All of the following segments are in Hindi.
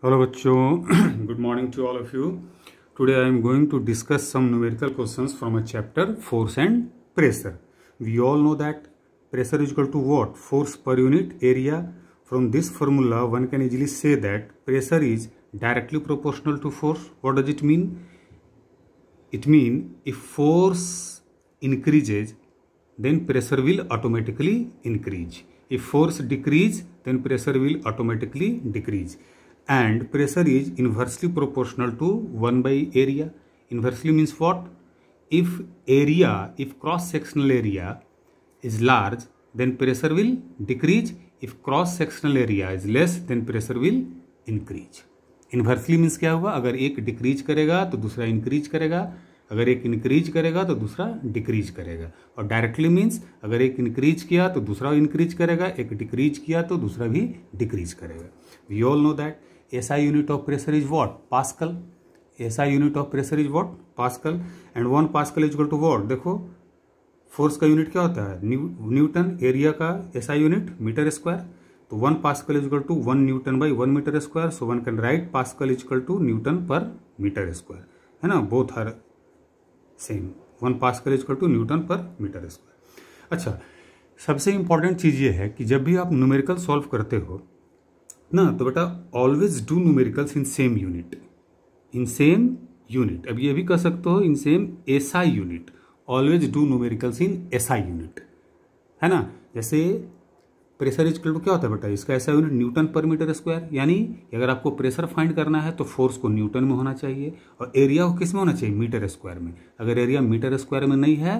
Hello बच्चों, good morning to all of you. Today I am going to discuss some numerical questions from a chapter force and pressure. We all know that pressure is equal to what? Force per unit area. From this formula one can easily say that pressure is directly proportional to force. What does it mean? It means if force increases then pressure will automatically increase. If force decrease then pressure will automatically decrease. And pressure is inversely proportional to 1 by area. Inversely means what? If cross-sectional area is large, then pressure will decrease. If cross-sectional area is less, then pressure will increase. Inversely means क्या हुआ? अगर एक डिक्रीज करेगा तो दूसरा इंक्रीज करेगा, अगर एक इंक्रीज करेगा तो दूसरा डिक्रीज करेगा. और डायरेक्टली मीन्स अगर एक इंक्रीज किया तो दूसरा इंक्रीज करेगा, एक डिक्रीज किया तो दूसरा भी डिक्रीज करेगा. We all know that SI unit of pressure is what? Pascal. SI unit of pressure is what? Pascal. And 1 Pascal is equal to what? देखो फोर्स का यूनिट क्या होता है? न्यूटन. एरिया का SI यूनिट मीटर स्क्वायर. तो 1 Pascal is equal to 1 newton by 1 metre square. So one can write Pascal is equal to newton per metre square. है ना, both are same. 1 Pascal is equal to newton per metre square. अच्छा, सबसे इंपॉर्टेंट चीज ये है कि जब भी आप न्यूमेरिकल सॉल्व करते हो ना, तो बेटा always do numericals in same unit. In same unit. अब ये भी कर सकते हो in same SI unit. Always do numericals in SI unit. है ना, जैसे प्रेशर इक्वल टू क्या होता है बेटा? इसका SI unit Newton per metre square. यानी अगर आपको प्रेशर फाइंड करना है तो फोर्स को न्यूटन में होना चाहिए और एरिया को किस में होना चाहिए? मीटर स्क्वायर में. अगर एरिया मीटर स्क्वायर में नहीं है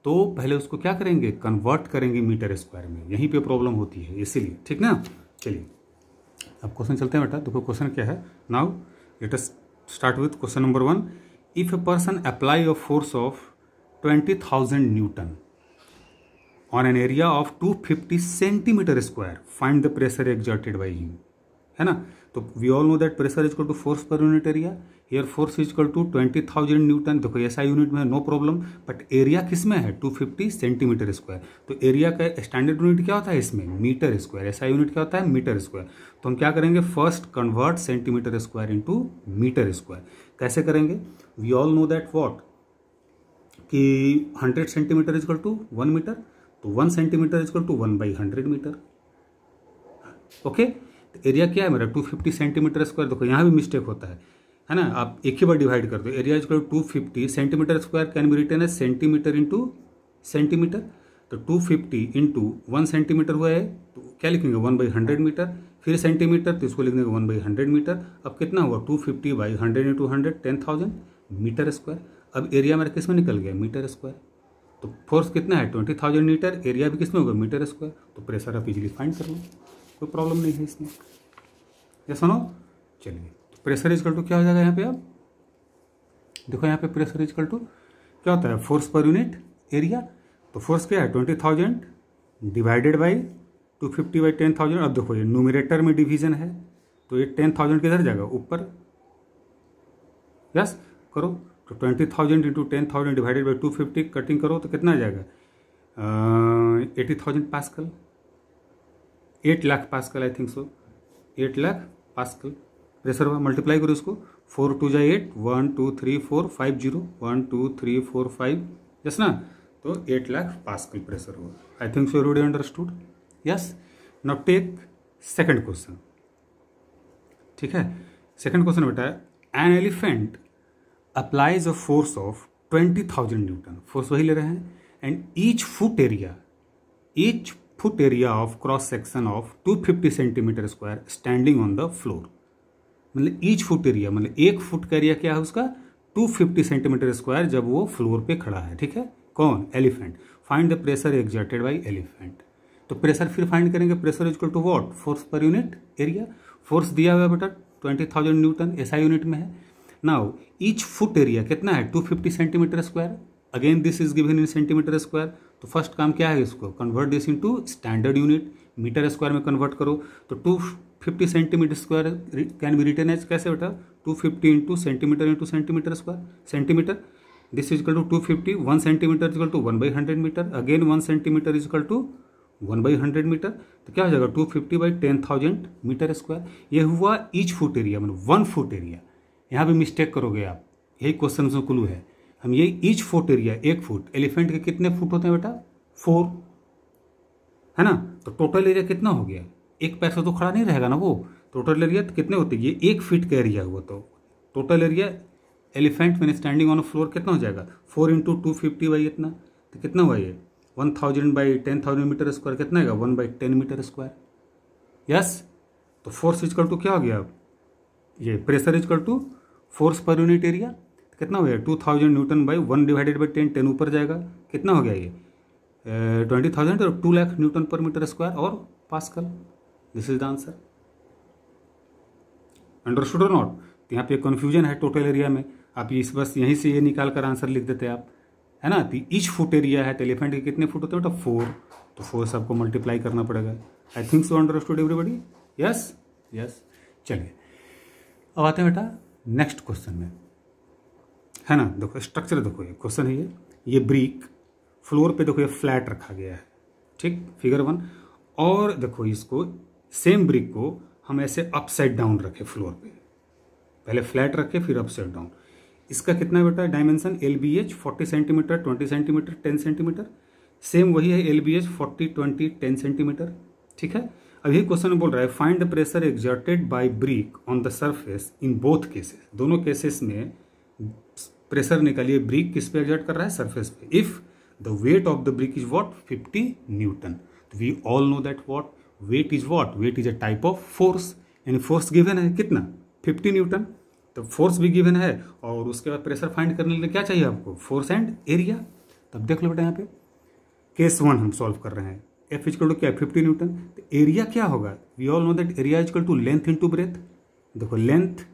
तो पहले उसको क्या करेंगे? कन्वर्ट करेंगे मीटर स्क्वायर में. यहीं पे प्रॉब्लम होती है, इसीलिए. ठीक ना. चलिए अब क्वेश्चन चलते हैं बेटा. देखो क्वेश्चन क्या है. Now let us start with question number 1. If a person apply a force of 20,000 newton on an area of 250 centimetre square, find the pressure exerted by him. है ना, तो we all know that pressure equal to force per unit area. Here force equal to 20,000 newton. देखो SI यूनिट में नो प्रॉब्लम, बट एरिया किस में है? 250 सेंटीमीटर स्क्वायर. तो एरिया का स्टैंडर्ड यूनिट क्या होता है इसमें? Metre square. SI यूनिट क्या होता है? Metre square. तो हम क्या करेंगे? First convert centimetre square into metre square. कैसे करेंगे? We all know that what कि 100 सेंटीमीटर इक्वल टू 1 मीटर. तो 1 centimetre equal to 1 by 100 metre. Okay, area क्या है मेरा? 250 सेंटीमीटर स्क्वायर. देखो यहाँ भी मिस्टेक होता है ना. आप एक ही बार डिवाइड कर दो. Area equal to 250 centimetre square can be written as centimetre into centimetre. तो 250 इंटू 1 सेंटीमीटर हुआ है तो क्या लिखेंगे? 1 बाई 100 मीटर. फिर सेंटीमीटर तो इसको लिख देंगे 1 बाई 100 मीटर. अब कितना हुआ? 250 बाई 100 इंटू 100 10,000 मीटर स्क्वायर. अब एरिया मेरा किस में निकल गया? Metre square. तो फोर्स कितना है? 20,000 मीटर. एरिया भी किस में होगा? Metre square. तो प्रेशर आप इजीली फाइंड कर लो, कोई प्रॉब्लम नहीं है इसमें. ये सुनो. चलिए, तो प्रेशर इक्वल टू क्या हो जाएगा यहाँ पे? अब देखो यहाँ पे प्रेशर इक्वल टू क्या होता है? Force per unit area. तो फोर्स क्या है? 20,000 डिवाइडेड बाई 250 बाई 10,000. अब देखो ये न्यूमरेटर में डिवीजन है तो ये 10,000 किधर जाएगा? ऊपर. यस करो. तो 20,000 इंटू 10,000 डिवाइडेड बाई 250 कटिंग करो तो कितना आ जाएगा? 80,000 पास्कल. 8 लाख पास्कल आई थिंक सो. 8 लाख पास्कल प्रेशर हुआ. मल्टीप्लाई करो इसको. 4 2 जा 8. 1 2 3 4 5 0. 1 2 3 4 5. यस ना. तो 8 लाख पास्कल प्रेशर हुआ. I think so already understood. Yes. Now take second question. ठीक है, सेकंड क्वेश्चन बेटा है an elephant applies a force of 20,000 newton. Force वही ले रहे हैं. And each foot area of cross section of 250 centimetre square standing on the floor. मतलब ईच फुट एरिया मतलब 1 फुट का एरिया क्या है उसका? 250 सेंटीमीटर स्क्वायर जब वो फ्लोर पे खड़ा है. ठीक है, कौन? Elephant. Find the pressure exerted by elephant. तो प्रेशर फिर फाइंड करेंगे. Pressure equal to what? Force per unit area. Force दिया हुआ बेटा 20,000 न्यूटन SI यूनिट में है. नाउ ईच फुट एरिया कितना है? 250 centimetre square. Again this is given in centimetre square. तो फर्स्ट काम क्या है? इसको convert this into standard unit. Metre square में कन्वर्ट करो. तो 250 centimetre square can be written as कैसे बेटा? 250 into centimetre square. Centimetre. This is equal to 250. 1 centimetre is equal to 1 by 100 metre. Again 1 centimetre is equal to 1/100 metre, तो क्या हो जाएगा 250/10,000 मीटर स्क्वायर। ये हुआ ईच फुट एरिया, मतलब 1 फुट एरिया। यहाँ भी मिस्टेक करोगे आप, यही क्वेश्चन में क्लू है। हम ये each foot area 1 foot, elephant के कितने फुट होते हैं बेटा 4, है ना। तो टोटल एरिया कितना हो गया, एक पैर से तो खड़ा नहीं रहेगा ना वो, टोटल एरिया तो कितने होते हैं, ये 1 फीट का एरिया हुआ, तो टोटल एरिया एलिफेंट मैंने स्टैंडिंग ऑन फ्लोर कितना हो जाएगा 4 × 250 बाई इतना, तो कितना हुआ ये 1000/10,000 मीटर स्क्वायर, कितना आएगा 1/10 मीटर स्क्वायर। यस, तो फोर्स इक्वल टू क्या हो गया, ये pressure equal to force per unit area, तो कितना हो गया 2000 N/1 / 10, 10 ऊपर जाएगा, कितना हो गया ये 20,000 और 2 lakh Newton per metre square और pascal. This is the answer. Understood और नॉट। तो यहाँ पे कन्फ्यूजन है टोटल एरिया में, आप इस बस यहीं से ये निकाल कर आंसर लिख देते आप, है ना। तो ईच फुट एरिया है, तो एलिफेंट के कितने फुट होते हैं बेटा 4, तो 4 से आपको मल्टीप्लाई करना पड़ेगा। आई think so understood everybody. Yes yes, चलिए अब आते हैं बेटा नेक्स्ट क्वेश्चन में, है ना। देखो स्ट्रक्चर, देखो ये क्वेश्चन है, ये ब्रिक फ्लोर पे देखो ये फ्लैट रखा गया है, ठीक, फिगर 1। और देखो इसको सेम ब्रिक को हम ऐसे अपसाइड डाउन रखे फ्लोर पे, पहले फ्लैट रखे फिर अपसाइड डाउन। इसका कितना बेटा dimension LBH 40 centimetre, 20 centimetre, 10 centimetre, same वही है LBH 40, 20, 10 सेंटीमीटर, ठीक है। अभी क्वेश्चन में बोल रहा है find the pressure exerted by brick on the surface in both cases. दोनों केसेस में प्रेशर निकालिए, ब्रिक किस पे एक्सर्ट कर रहा है सरफेस पे। If the weight of the brick is what 50 newton, we all know that what weight is what, weight is a type of force, यानी फोर्स गिवन है कितना 50 न्यूटन, तो फोर्स भी गिवन है और उसके बाद प्रेशर फाइंड करने के लिए क्या चाहिए आपको फोर्स एंड एरिया। तब देख लो बेटा यहाँ पे केस 1 हम सॉल्व कर रहे हैं, F इक्वल टू क्या 50 न्यूटन, तो एरिया क्या होगा, we all know that area equal to length into breadth. देखो लेंथ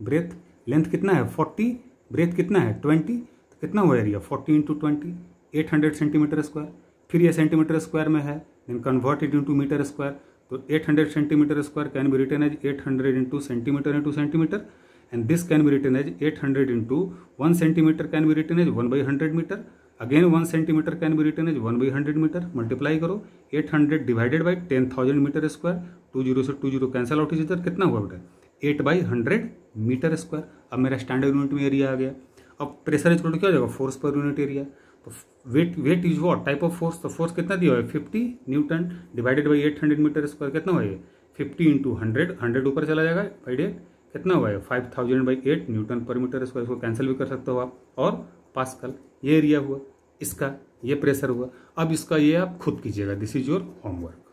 ब्रेथ, लेंथ कितना है 40, ब्रेथ कितना है 20, तो कितना हुआ एरिया 40 × 20 800 सेंटीमीटर स्क्वायर। फिर ये सेंटीमीटर स्क्वायर में है, then convert it into metre square, तो 800 centimetre square can be written as 800 × centimetre and this can be written as 800 into 1 centimeter can be written as 1/100 meter, again 1 centimeter can be written as 1/100 meter, multiply करो 800 divided by 10,000 मीटर स्क्वायर, 20 से 20 कैंसिल आउट, इधर कितना हुआ बेटा 8/100 मीटर स्क्वायर। अब मेरा स्टैंडर्ड यूनिट में एरिया आ गया। अब प्रेशर इक्वल टू क्या हो जाएगा फोर्स पर यूनिट एरिया, तो weight is what type of force, तो फोर्स कितना दिया हुआ है 50 newton divided by 800 metre square, कितना हुआ ये 50 × 100, 100 ऊपर चला जाएगा बाई डेट, कितना हुआ है 5000/8 न्यूटन पर मीटर स्क्वायर, इसको कैंसिल भी कर सकते हो आप, और पास्कल। ये एरिया हुआ इसका, ये प्रेशर हुआ। अब इसका ये आप खुद कीजिएगा, दिस इज योर होमवर्क।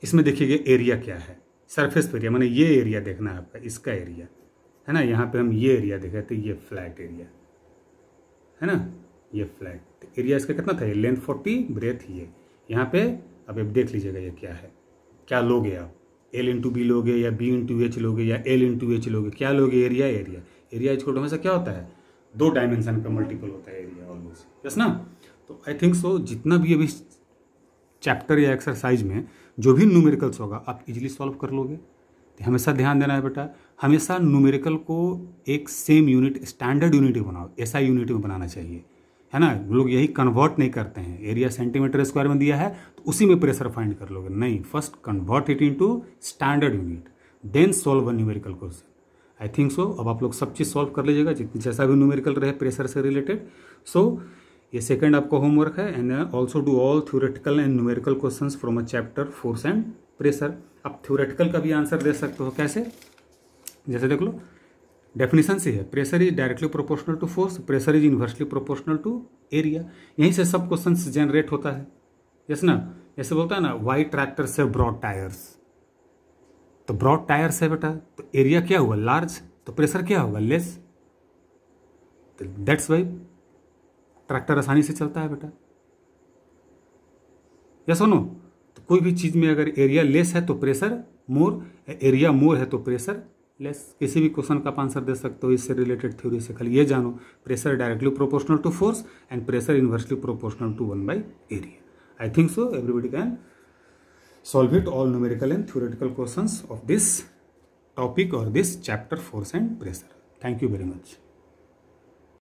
इसमें देखिएगा एरिया क्या है, सरफेस एरिया, मैंने ये एरिया देखना है आपका, इसका एरिया है ना। यहाँ पे हम ये एरिया देखे थे, ये फ्लैट एरिया है ना, ये फ्लैट एरिया इसका कितना था, लेंथ 40, ब्रेथ ये। यहाँ पे अब देख लीजिएगा ये क्या है, क्या लोगे आप, L × B लोगे या B × H लोगे या L × H लोगे, क्या लोगे एरिया, एरिया इक्वल टू हमेशा क्या होता है 2 डायमेंशन का मल्टीपल होता है एरिया ऑलवेज, यस ना। तो आई थिंक सो जितना भी अभी चैप्टर या एक्सरसाइज में जो भी न्यूमेरिकल्स होगा आप इजीली सॉल्व कर लोगे। तो हमेशा ध्यान देना है बेटा, हमेशा न्यूमेरिकल को एक सेम यूनिट, स्टैंडर्ड यूनिट बनाओ, ऐसा यूनिट में बनाना चाहिए, है ना। लोग यही कन्वर्ट नहीं करते हैं, एरिया सेंटीमीटर स्क्वायर में दिया है तो उसी में प्रेशर फाइंड कर लोगे, नहीं, first convert it into standard unit then solve a numerical question. I think so अब आप लोग सब चीज़ सॉल्व कर लीजिएगा, जैसा भी न्यूमेरिकल रहे प्रेशर से रिलेटेड। सो ये सेकंड आपका होमवर्क है, and also do all theoretical and numerical questions from a chapter force and pressure. अब थ्योरेटिकल का भी आंसर दे सकते हो, कैसे, जैसे देख लो डेफिनेशन से है, pressure is directly proportional to force, pressure is inversely proportional to area. यहीं से सब क्वेश्चन जनरेट होता है, यस ना। जैसे बोलता है ना वाई ट्रैक्टर से ब्रॉड टायर्स, तो ब्रॉड टायर्स है बेटा, तो एरिया क्या हुआ लार्ज, तो प्रेशर क्या होगा लेस, तो दैट्स वाई ट्रैक्टर आसानी से चलता है बेटा, यस और नो। तो कोई भी चीज में अगर एरिया लेस है तो प्रेशर मोर, एरिया मोर है तो प्रेशर लेस। किसी भी क्वेश्चन का आप आंसर दे सकते हो इससे रिलेटेड थ्योरी से, खाली ये जानो pressure directly proportional to force and pressure inversely proportional to 1/एरिया। I think so everybody can solve it all numerical and theoretical questions of this topic और this chapter force and pressure. Thank you very much.